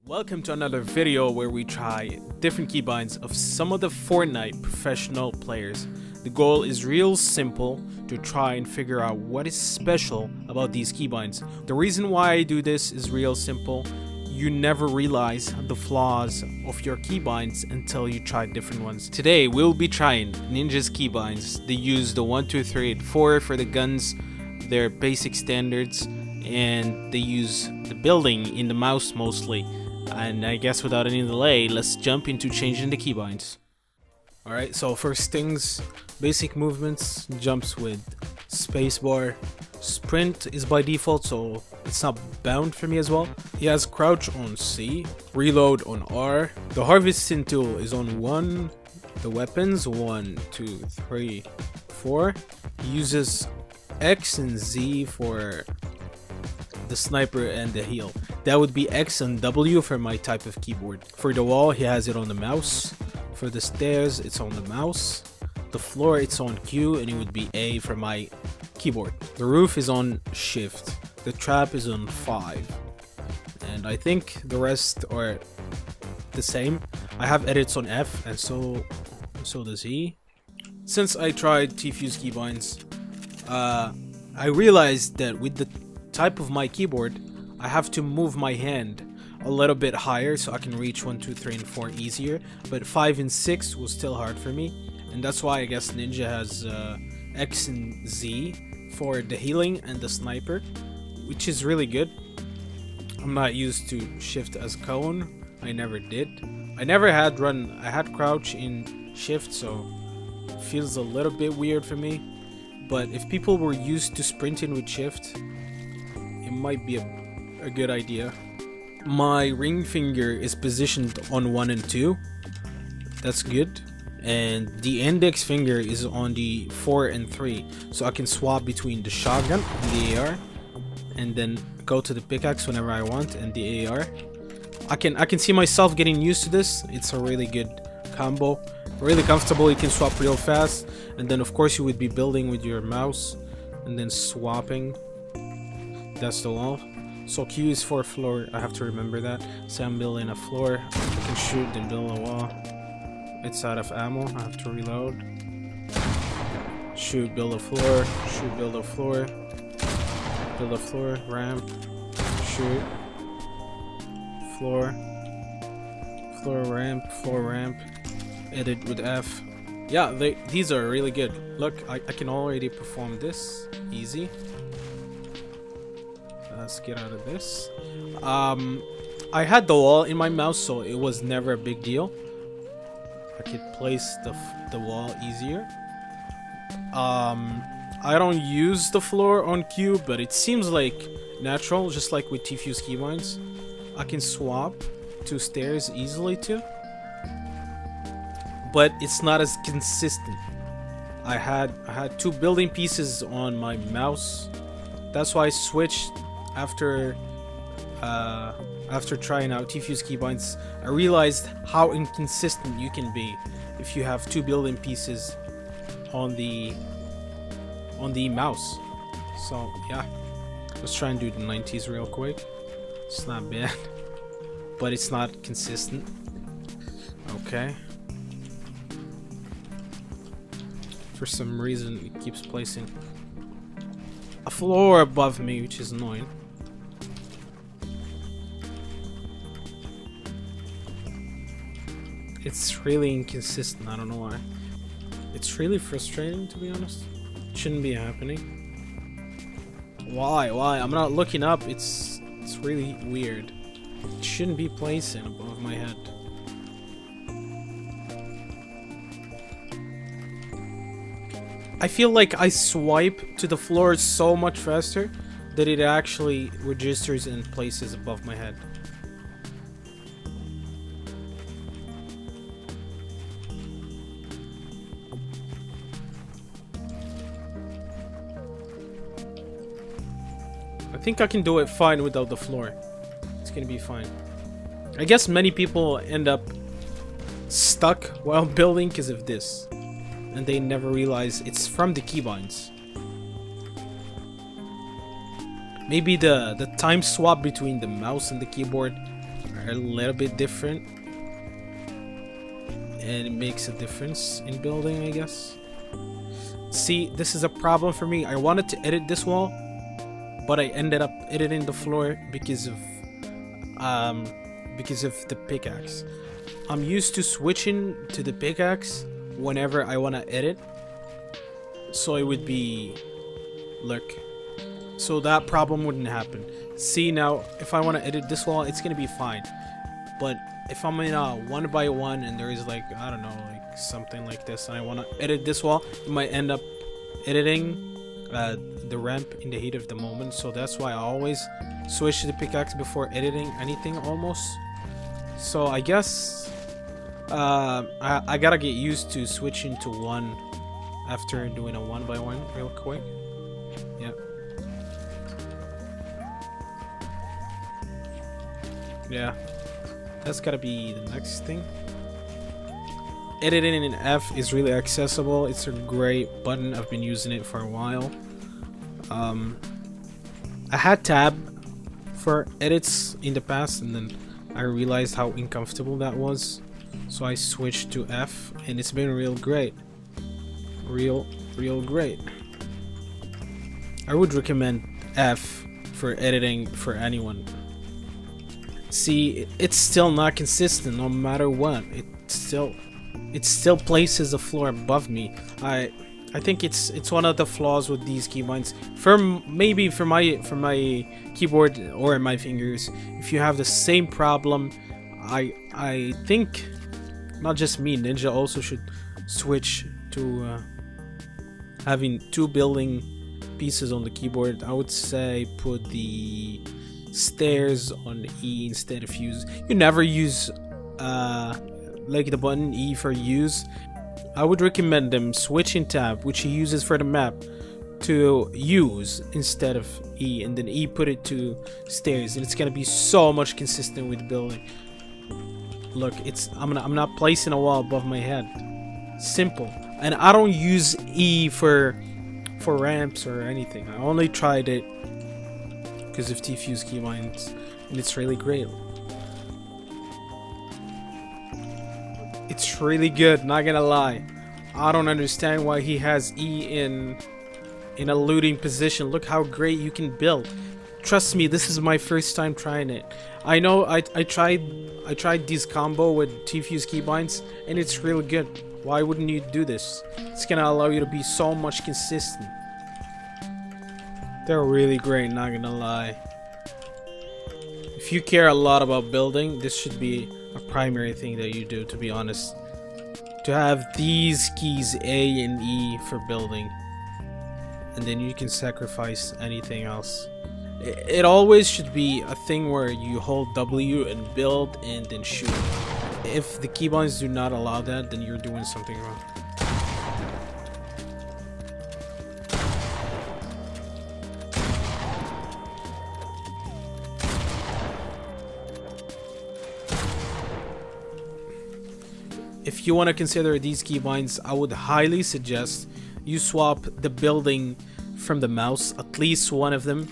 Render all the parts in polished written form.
Welcome to another video where we try different keybinds of some of the Fortnite professional players. The goal is real simple, to try and figure out what is special about these keybinds. The reason why I do this is real simple. You never realize the flaws of your keybinds until you try different ones. Today we'll be trying Ninja's keybinds. They use the 1, 2, 3, and 4 for the guns, their basic standards, and they use the building in the mouse mostly. And I guess without any delay, let's jump into changing the keybinds. Alright, so first things, basic movements, jumps with spacebar. Sprint is by default, so it's not bound for me as well. He has crouch on C, reload on R. The harvesting tool is on 1. The weapons, 1, 2, 3, 4. He uses X and Z for the sniper and the heal. That would be X and W for my type of keyboard. For the wall, he has it on the mouse. For the stairs, it's on the mouse. The floor, it's on Q, and it would be A for my keyboard. The roof is on Shift. The trap is on 5. And I think the rest are the same. I have edits on F, and so does he. Since I tried T-Fuse keybinds, I realized that with the type of my keyboard, I have to move my hand a little bit higher so I can reach 1, 2, 3, and 4 easier, but 5 and 6 was still hard for me, and that's why I guess Ninja has X and Z for the healing and the sniper, which is really good. I'm not used to shift as cone. I never did. I never had run. I had crouch in shift, so it feels a little bit weird for me, but if people were used to sprinting with shift, it might be a good idea. My ring finger is positioned on 1 and 2. That's good. And the index finger is on the 4 and 3. So I can swap between the shotgun and the AR. And then go to the pickaxe whenever I want and the AR. I can see myself getting used to this. It's a really good combo. Really comfortable. You can swap real fast. And then of course you would be building with your mouse. And then swapping. That's the wall. So Q is for floor. I have to remember that. So I'm building a floor. I can shoot, then build a wall. It's out of ammo. I have to reload. Shoot, build a floor. Shoot, build a floor. Build a floor. Ramp. Shoot. Floor. Floor ramp. Floor ramp. Edit with F. Yeah, these are really good. Look, I can already perform this. Easy. Let's get out of this. I had the wall in my mouse, so it was never a big deal. I could place the wall easier. I don't use the floor on Q, but it seems like natural, just like with T-Fuse keybinds. I can swap to stairs easily too, but it's not as consistent. I had 2 building pieces on my mouse. That's why I switched. After trying out T-Fuse keybinds, I realized how inconsistent you can be if you have 2 building pieces on the mouse. So yeah, let's try and do the 90s real quick. It's not bad, but it's not consistent. Okay. For some reason, it keeps placing a floor above me, which is annoying. It's really inconsistent. I don't know why. It's really frustrating, to be honest. It shouldn't be happening. Why? I'm not looking up. It's really weird. It shouldn't be placing above my head. I feel like I swipe to the floor so much faster that it actually registers and places above my head. I think I can do it fine without the floor. It's gonna be fine. I guess many people end up stuck while building because of this, and they never realize it's from the keybinds. Maybe the time swap between the mouse and the keyboard a little bit different, and it makes a difference in building, I guess. See, this is a problem for me. I wanted to edit this wall, but I ended up editing the floor because of the pickaxe. I'm used to switching to the pickaxe whenever I want to edit, so it would be, look, so that problem wouldn't happen. See, now if I want to edit this wall, it's gonna be fine, but if I'm in a 1x1 and there is like, I don't know, like something like this, and I want to edit this wall, it might end up editing the ramp in the heat of the moment. So that's why I always switch to the pickaxe before editing anything, almost. So I guess I gotta get used to switching to one after doing a 1x1 real quick. Yep. Yeah, that's gotta be the next thing. Editing in F is really accessible. It's a great button. I've been using it for a while. I had tab for edits in the past, and then I realized how uncomfortable that was, so I switched to F, and it's been real great. Real great. I would recommend F for editing for anyone. See, it's still not consistent no matter what. It still places the floor above me. I think it's one of the flaws with these keybinds. Maybe for my keyboard or my fingers, if you have the same problem, I think not just me, Ninja also should switch to having two building pieces on the keyboard. I would say put the stairs on E instead of use. You never use like the button E for use. I would recommend them switching tab, which he uses for the map, to use instead of E, and then E put it to stairs, and it's gonna be so much consistent with building. Look, I'm not placing a wall above my head. Simple. And I don't use E for ramps or anything. I only tried it because of T-Fuse keybinds, and it's really great. It's really good, not gonna lie. I don't understand why he has E in a looting position. Look how great you can build. Trust me, this is my first time trying it. I know I tried this combo with T-Fuse keybinds, and it's really good. Why wouldn't you do this? It's gonna allow you to be so much consistent. They're really great, not gonna lie. If you care a lot about building, this should be a primary thing that you do, to be honest. To have these keys A and E for building, and then you can sacrifice anything else. It always should be a thing where you hold W and build and then shoot. If the keybinds do not allow that, then you're doing something wrong. If you want to consider these keybinds, I would highly suggest you swap the building from the mouse, at least one of them.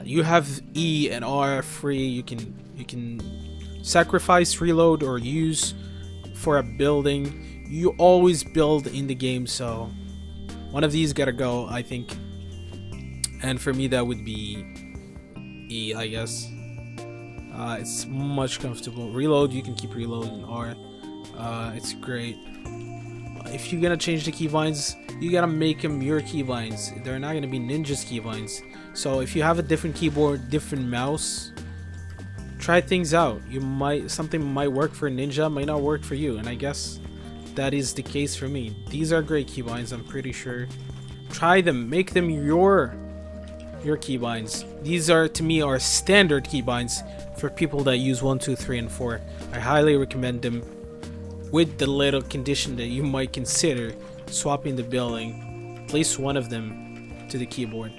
You have E and R free. You can sacrifice, reload, or use for a building. You always build in the game, so one of these gotta go, I think. And for me, that would be E, I guess. It's much comfortable. Reload, you can keep reloading. R, it's great. If you're gonna change the keybinds, you gotta make them your keybinds. They're not gonna be Ninja's keybinds. So if you have a different keyboard, different mouse, try things out. Something might work for Ninja, might not work for you, and I guess that is the case for me. These are great keybinds, I'm pretty sure. Try them, make them your keybinds. These are, to me, are standard keybinds for people that use 1, 2, 3, and 4. I highly recommend them, with the little condition that you might consider swapping the building, at least one of them, to the keyboard.